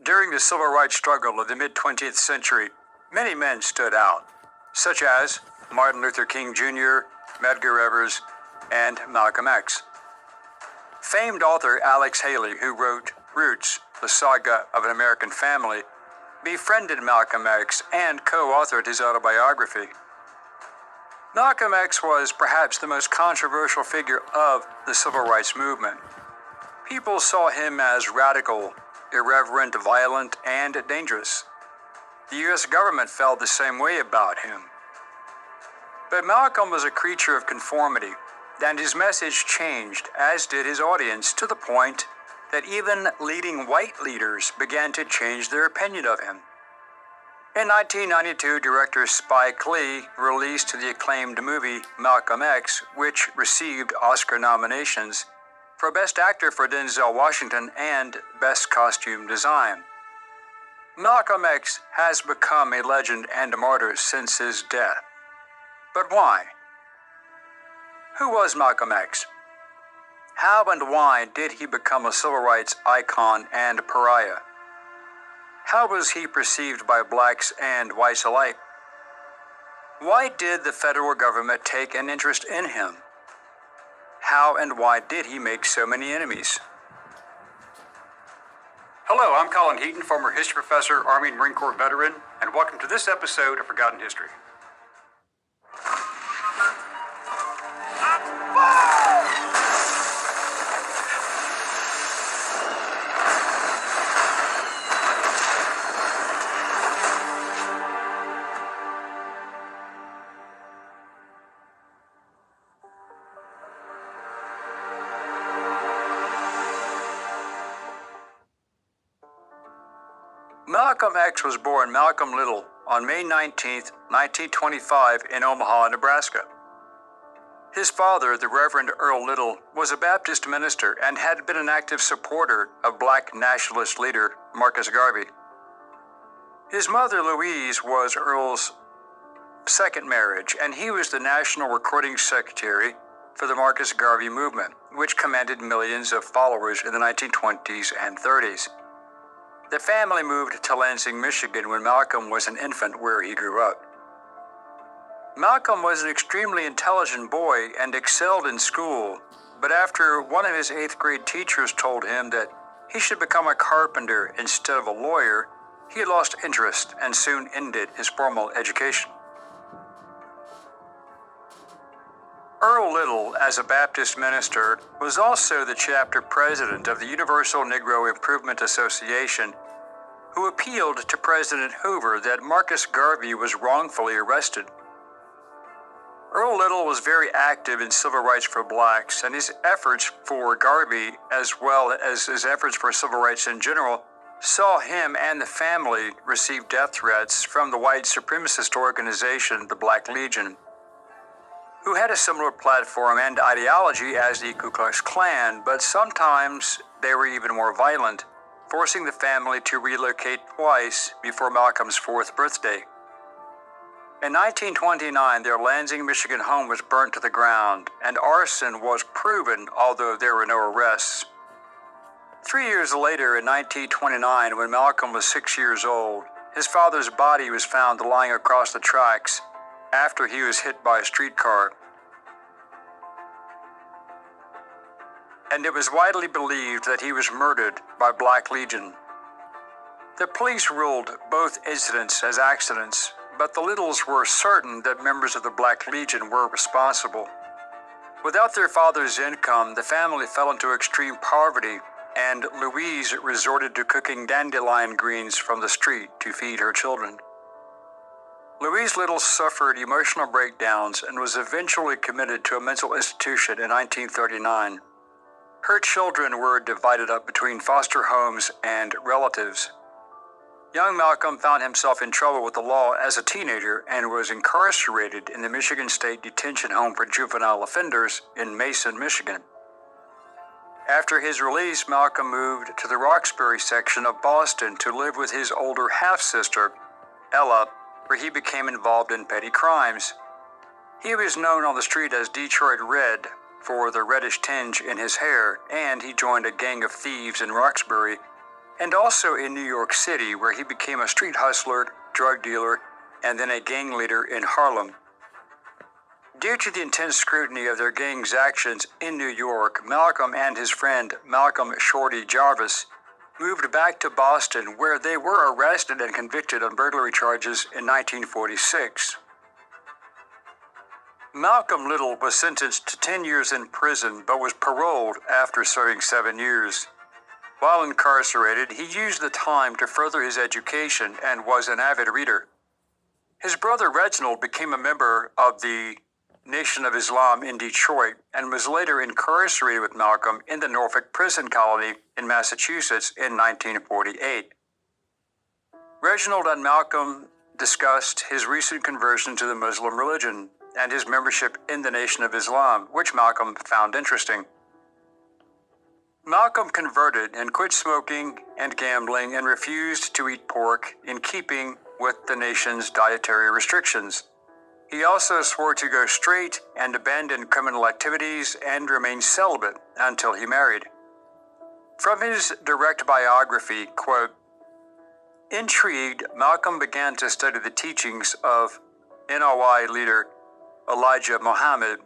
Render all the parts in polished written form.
During the civil rights struggle of the mid-20th century, many men stood out, such as Martin Luther King Jr., Medgar Evers, and Malcolm X. Famed author Alex Haley, who wrote Roots, the Saga of an American Family, befriended Malcolm X and co-authored his autobiography. Malcolm X was perhaps the most controversial figure of the civil rights movement. People saw him as radical, irreverent, violent, and dangerous. The U.S. government felt the same way about him. But Malcolm was a creature of conformity, and his message changed, as did his audience, to the point that even leading white leaders began to change their opinion of him. In 1992, director Spike Lee released the acclaimed movie Malcolm X, which received Oscar nominations for Best Actor for Denzel Washington and Best Costume Design. Malcolm X has become a legend and a martyr since his death. But why? Who was Malcolm X? How and why did he become a civil rights icon and pariah? How was he perceived by blacks and whites alike? Why did the federal government take an interest in him? How and why did he make so many enemies? Hello, I'm Colin Heaton, former history professor, Army and Marine Corps veteran, and welcome to this episode of Forgotten History. Malcolm X was born Malcolm Little on May 19, 1925 in Omaha, Nebraska. His father, the Reverend Earl Little, was a Baptist minister and had been an active supporter of black nationalist leader Marcus Garvey. His mother, Louise, was Earl's second marriage, and he was the national recording secretary for the Marcus Garvey movement, which commanded millions of followers in the 1920s and 30s. The family moved to Lansing, Michigan when Malcolm was an infant, where he grew up. Malcolm was an extremely intelligent boy and excelled in school, but after one of his 8th grade teachers told him that he should become a carpenter instead of a lawyer, he lost interest and soon ended his formal education. Earl Little, as a Baptist minister, was also the chapter president of the Universal Negro Improvement Association, who appealed to President Hoover that Marcus Garvey was wrongfully arrested. Earl Little was very active in civil rights for blacks, and his efforts for Garvey, as well as his efforts for civil rights in general, saw him and the family receive death threats from the white supremacist organization, the Black Legion, who had a similar platform and ideology as the Ku Klux Klan, but sometimes they were even more violent, forcing the family to relocate twice before Malcolm's 4th birthday. In 1929, their Lansing, Michigan home was burnt to the ground, and arson was proven, although there were no arrests. 3 years later, in 1929, when Malcolm was 6 years old, his father's body was found lying across the tracks after he was hit by a streetcar. And it was widely believed that he was murdered by Black Legion. The police ruled both incidents as accidents, but the Littles were certain that members of the Black Legion were responsible. Without their father's income, the family fell into extreme poverty, and Louise resorted to cooking dandelion greens from the street to feed her children. Louise Little suffered emotional breakdowns and was eventually committed to a mental institution in 1939. Her children were divided up between foster homes and relatives. Young Malcolm found himself in trouble with the law as a teenager and was incarcerated in the Michigan State Detention Home for Juvenile Offenders in Mason, Michigan. After his release, Malcolm moved to the Roxbury section of Boston to live with his older half-sister, Ella, where he became involved in petty crimes. He was known on the street as Detroit Red for the reddish tinge in his hair, and he joined a gang of thieves in Roxbury and also in New York City, where he became a street hustler, drug dealer, and then a gang leader in Harlem. Due to the intense scrutiny of their gang's actions in New York, Malcolm and his friend Malcolm Shorty Jarvis moved back to Boston, where they were arrested and convicted on burglary charges in 1946. Malcolm Little was sentenced to 10 years in prison, but was paroled after serving 7 years. While incarcerated, he used the time to further his education and was an avid reader. His brother Reginald became a member of the Nation of Islam in Detroit and was later incarcerated with Malcolm in the Norfolk Prison Colony in Massachusetts in 1948. Reginald and Malcolm discussed his recent conversion to the Muslim religion and his membership in the Nation of Islam, which Malcolm found interesting. Malcolm converted and quit smoking and gambling and refused to eat pork in keeping with the nation's dietary restrictions. He also swore to go straight and abandon criminal activities and remain celibate until he married. From his direct biography, quote, "Intrigued, Malcolm began to study the teachings of NOI leader Elijah Muhammad.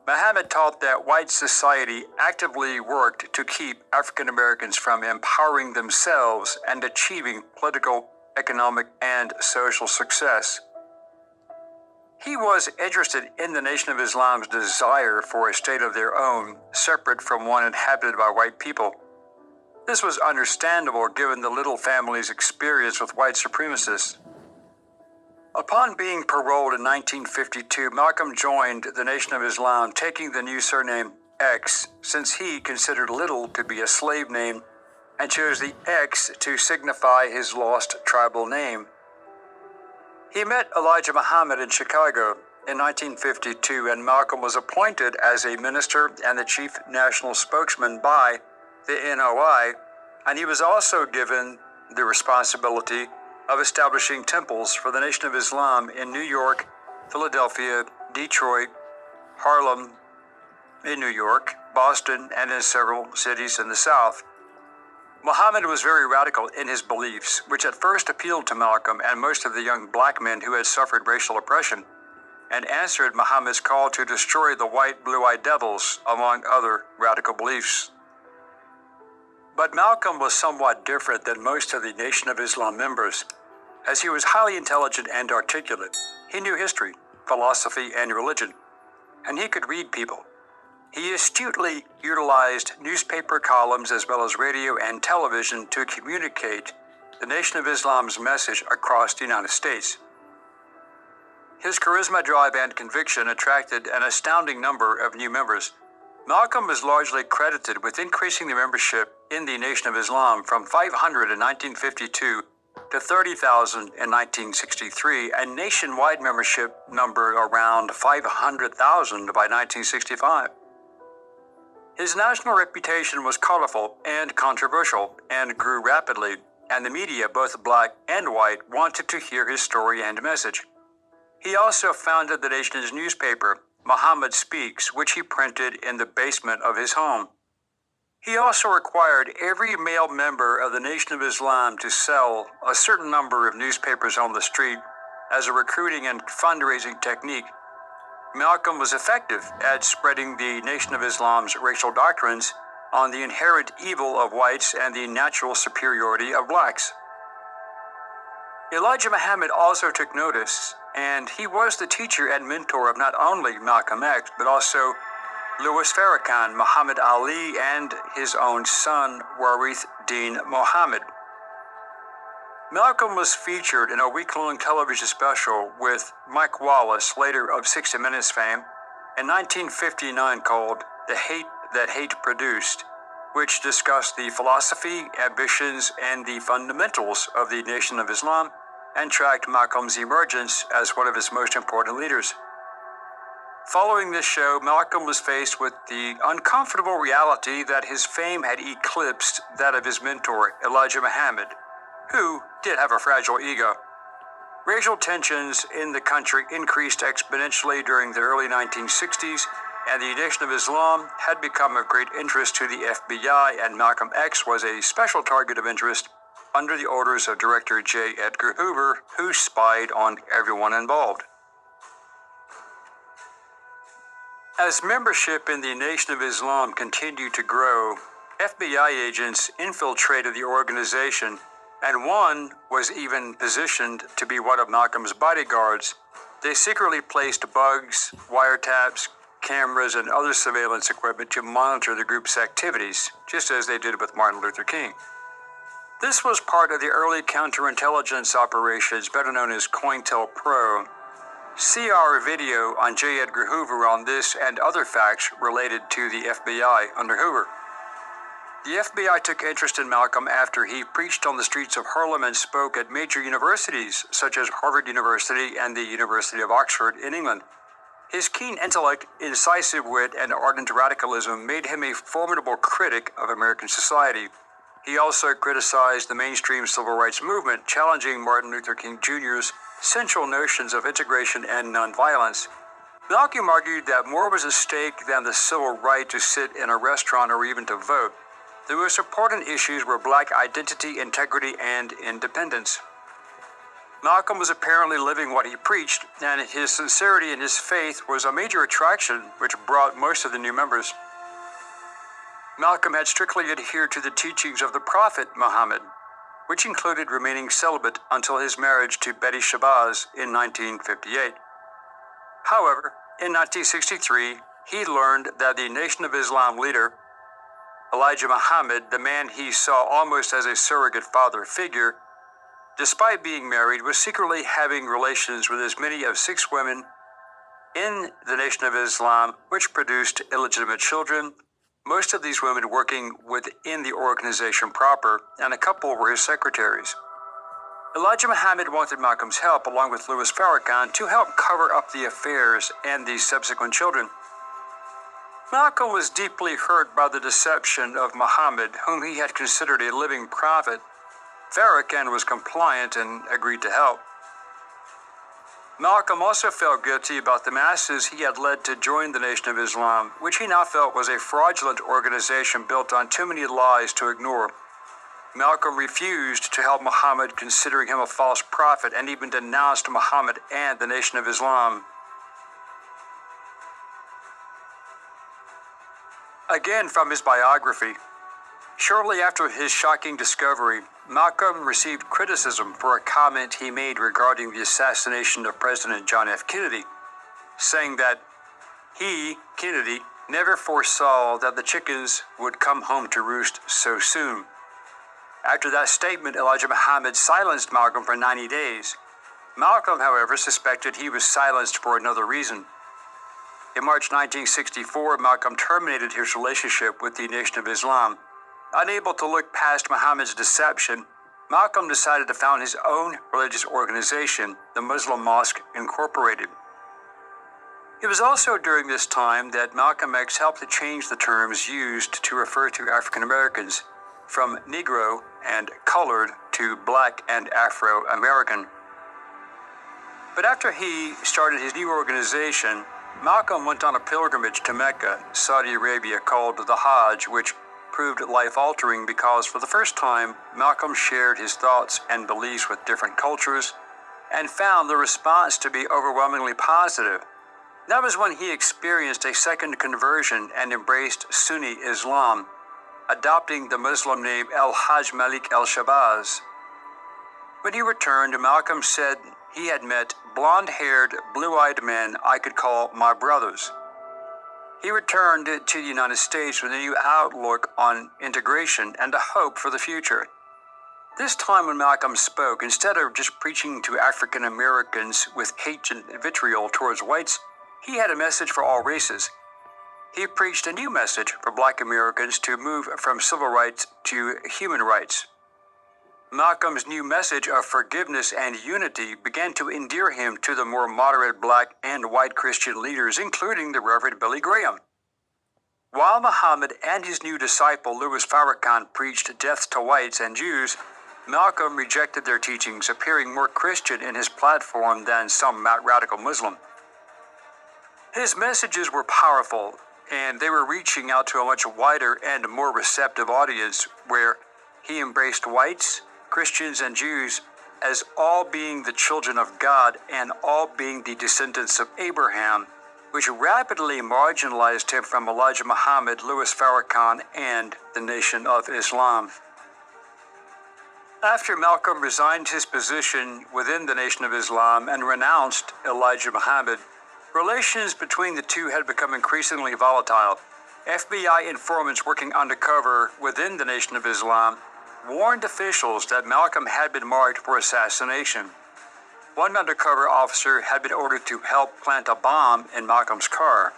Muhammad taught that white society actively worked to keep African Americans from empowering themselves and achieving political, economic, and social success. He was interested in the Nation of Islam's desire for a state of their own, separate from one inhabited by white people. This was understandable given the Little family's experience with white supremacists. Upon being paroled in 1952, Malcolm joined the Nation of Islam, taking the new surname X, since he considered Little to be a slave name, and chose the X to signify his lost tribal name. He met Elijah Muhammad in Chicago in 1952, and Malcolm was appointed as a minister and the chief national spokesman by the NOI, and he was also given the responsibility of establishing temples for the Nation of Islam in New York, Philadelphia, Detroit, Harlem in New York, Boston, and in several cities in the South. Muhammad was very radical in his beliefs, which at first appealed to Malcolm and most of the young black men who had suffered racial oppression, and answered Muhammad's call to destroy the white blue-eyed devils, among other radical beliefs. But Malcolm was somewhat different than most of the Nation of Islam members, as he was highly intelligent and articulate. He knew history, philosophy, and religion, and he could read people. He astutely utilized newspaper columns as well as radio and television to communicate the Nation of Islam's message across the United States. His charisma, drive, and conviction attracted an astounding number of new members. Malcolm is largely credited with increasing the membership in the Nation of Islam from 500 in 1952 to 30,000 in 1963, and nationwide membership numbered around 500,000 by 1965. His national reputation was colorful and controversial and grew rapidly, and the media, both black and white, wanted to hear his story and message. He also founded the nation's newspaper, Muhammad Speaks, which he printed in the basement of his home. He also required every male member of the Nation of Islam to sell a certain number of newspapers on the street as a recruiting and fundraising technique. Malcolm was effective at spreading the Nation of Islam's racial doctrines on the inherent evil of whites and the natural superiority of blacks. Elijah Muhammad also took notice, and he was the teacher and mentor of not only Malcolm X, but also Louis Farrakhan, Muhammad Ali, and his own son, Warith Deen Muhammad. Malcolm was featured in a week-long television special with Mike Wallace, later of 60 Minutes fame, in 1959 called The Hate That Hate Produced, which discussed the philosophy, ambitions, and the fundamentals of the Nation of Islam and tracked Malcolm's emergence as one of its most important leaders. Following this show, Malcolm was faced with the uncomfortable reality that his fame had eclipsed that of his mentor, Elijah Muhammad, who did have a fragile ego. Racial tensions in the country increased exponentially during the early 1960s, and the Nation of Islam had become of great interest to the FBI, and Malcolm X was a special target of interest under the orders of Director J. Edgar Hoover, who spied on everyone involved. As membership in the Nation of Islam continued to grow, FBI agents infiltrated the organization, and one was even positioned to be one of Malcolm's bodyguards. They secretly placed bugs, wiretaps, cameras, and other surveillance equipment to monitor the group's activities, just as they did with Martin Luther King. This was part of the early counterintelligence operations, better known as COINTELPRO. See our video on J. Edgar Hoover on this and other facts related to the FBI under Hoover. The FBI took interest in Malcolm after he preached on the streets of Harlem and spoke at major universities such as Harvard University and the University of Oxford in England. His keen intellect, incisive wit, and ardent radicalism made him a formidable critic of American society. He also criticized the mainstream civil rights movement, challenging Martin Luther King Jr.'s central notions of integration and nonviolence. Malcolm argued that more was at stake than the civil right to sit in a restaurant or even to vote. The most important issues were black identity, integrity, and independence. Malcolm was apparently living what he preached, and his sincerity in his faith was a major attraction which brought most of the new members. Malcolm had strictly adhered to the teachings of the Prophet Muhammad, which included remaining celibate until his marriage to Betty Shabazz in 1958. However, in 1963, he learned that the Nation of Islam leader, Elijah Muhammad, the man he saw almost as a surrogate father figure, despite being married, was secretly having relations with as many as 6 women in the Nation of Islam, which produced illegitimate children, most of these women working within the organization proper, and a couple were his secretaries. Elijah Muhammad wanted Malcolm's help, along with Louis Farrakhan, to help cover up the affairs and the subsequent children. Malcolm was deeply hurt by the deception of Muhammad, whom he had considered a living prophet. Farrakhan was compliant and agreed to help. Malcolm also felt guilty about the masses he had led to join the Nation of Islam, which he now felt was a fraudulent organization built on too many lies to ignore. Malcolm refused to help Muhammad, considering him a false prophet, and even denounced Muhammad and the Nation of Islam. Again, from his biography, shortly after his shocking discovery, Malcolm received criticism for a comment he made regarding the assassination of President John F. Kennedy, saying that he, Kennedy, never foresaw that the chickens would come home to roost so soon. After that statement, Elijah Muhammad silenced Malcolm for 90 days. Malcolm, however, suspected he was silenced for another reason. In March 1964, Malcolm terminated his relationship with the Nation of Islam. Unable to look past Muhammad's deception, Malcolm decided to found his own religious organization, the Muslim Mosque Incorporated. It was also during this time that Malcolm X helped to change the terms used to refer to African Americans, from Negro and colored to Black and Afro-American. But after he started his new organization, Malcolm went on a pilgrimage to Mecca, Saudi Arabia, called the Hajj, which proved life-altering because for the first time, Malcolm shared his thoughts and beliefs with different cultures and found the response to be overwhelmingly positive. That was when he experienced a second conversion and embraced Sunni Islam, adopting the Muslim name Al-Hajj Malik al-Shabazz. When he returned, Malcolm said he had met blonde-haired, blue-eyed men I could call my brothers. He returned to the United States with a new outlook on integration and a hope for the future. This time when Malcolm spoke, instead of just preaching to African Americans with hate and vitriol towards whites, he had a message for all races. He preached a new message for Black Americans to move from civil rights to human rights. Malcolm's new message of forgiveness and unity began to endear him to the more moderate Black and white Christian leaders, including the Reverend Billy Graham. While Muhammad and his new disciple Louis Farrakhan preached death to whites and Jews, Malcolm rejected their teachings, appearing more Christian in his platform than some radical Muslim. His messages were powerful, and they were reaching out to a much wider and more receptive audience where he embraced whites, Christians, and Jews as all being the children of God and all being the descendants of Abraham, which rapidly marginalized him from Elijah Muhammad, Louis Farrakhan, and the Nation of Islam. After Malcolm resigned his position within the Nation of Islam and renounced Elijah Muhammad, relations between the two had become increasingly volatile. FBI informants working undercover within the Nation of Islam warned officials that Malcolm had been marked for assassination. One undercover officer had been ordered to help plant a bomb in Malcolm's car.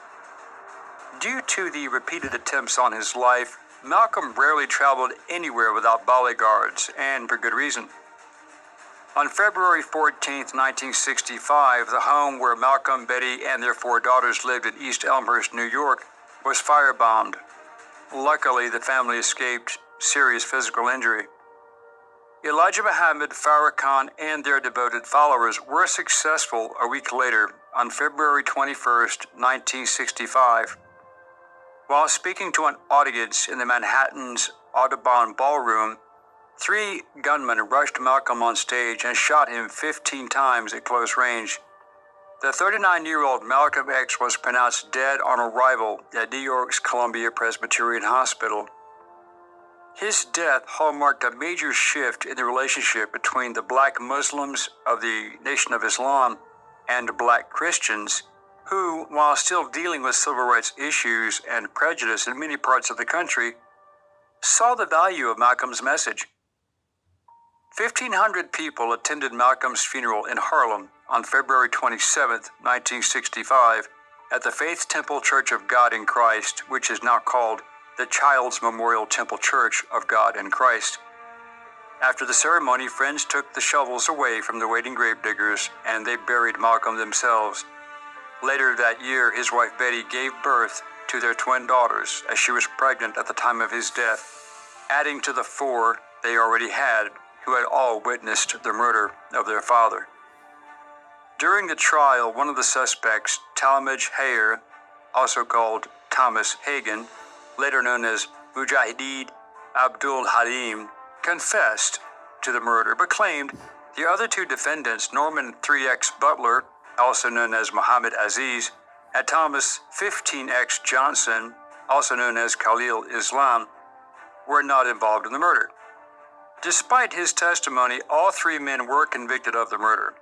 Due to the repeated attempts on his life, Malcolm rarely traveled anywhere without bodyguards, and for good reason. On February 14, 1965, the home where Malcolm, Betty, and their 4 daughters lived in East Elmhurst, New York, was firebombed. Luckily, the family escaped serious physical injury. Elijah Muhammad, Farrakhan, and their devoted followers were successful a week later, on February 21, 1965. While speaking to an audience in the Manhattan's Audubon Ballroom, 3 gunmen rushed Malcolm on stage and shot him 15 times at close range. The 39-year-old Malcolm X was pronounced dead on arrival at New York's Columbia Presbyterian Hospital. His death hallmarked a major shift in the relationship between the black Muslims of the Nation of Islam and black Christians, who, while still dealing with civil rights issues and prejudice in many parts of the country, saw the value of Malcolm's message. 1,500 people attended Malcolm's funeral in Harlem on February 27, 1965, at the Faith Temple Church of God in Christ, which is now called the Child's Memorial Temple Church of God in Christ. After the ceremony, friends took the shovels away from the waiting gravediggers, and they buried Malcolm themselves. Later that year, his wife Betty gave birth to their twin daughters, as she was pregnant at the time of his death, adding to the 4 they already had, who had all witnessed the murder of their father. During the trial, one of the suspects, Talmadge Hayer, also called Thomas Hagen, later known as Mujahideen Abdul Halim, confessed to the murder, but claimed the other 2 defendants, Norman 3X Butler, also known as Muhammad Aziz, and Thomas 15X Johnson, also known as Khalil Islam, were not involved in the murder. Despite his testimony, all 3 men were convicted of the murder.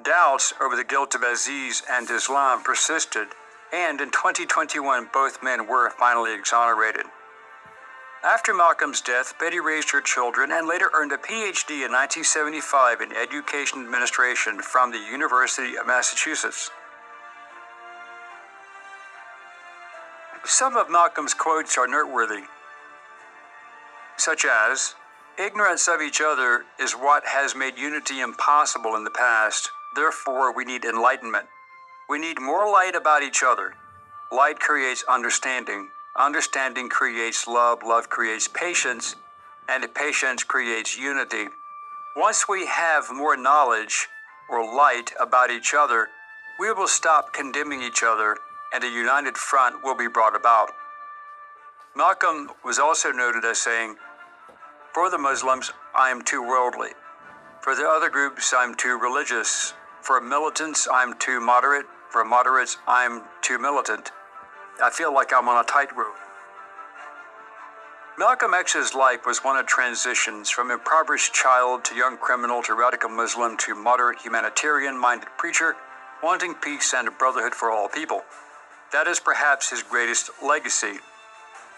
Doubts over the guilt of Aziz and Islam persisted, and in 2021, both men were finally exonerated. After Malcolm's death, Betty raised her children and later earned a PhD in 1975 in Education Administration from the University of Massachusetts. Some of Malcolm's quotes are noteworthy, such as, "Ignorance of each other is what has made unity impossible in the past. Therefore, we need enlightenment. We need more light about each other. Light creates understanding. Understanding creates love. Love creates patience. And patience creates unity. Once we have more knowledge or light about each other, we will stop condemning each other, and a united front will be brought about." Malcolm was also noted as saying, "For the Muslims, I am too worldly. For the other groups, I'm too religious. For militants, I'm too moderate. For moderates, I'm too militant. I feel like I'm on a tightrope." Malcolm X's life was one of transitions from impoverished child to young criminal to radical Muslim to moderate humanitarian-minded preacher, wanting peace and brotherhood for all people. That is perhaps his greatest legacy.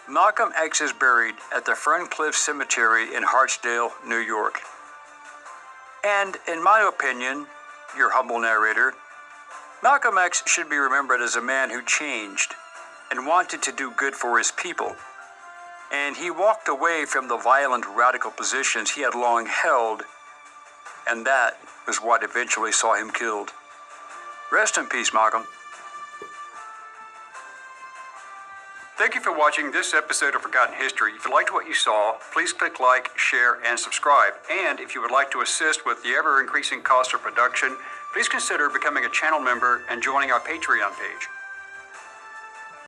Malcolm X is buried at the Ferncliff Cemetery in Hartsdale, New York. And in my opinion, your humble narrator, Malcolm X should be remembered as a man who changed and wanted to do good for his people. And he walked away from the violent radical positions he had long held, and that was what eventually saw him killed. Rest in peace, Malcolm. Thank you for watching this episode of Forgotten History. If you liked what you saw, please click like, share, and subscribe. And if you would like to assist with the ever-increasing cost of production, please consider becoming a channel member and joining our Patreon page.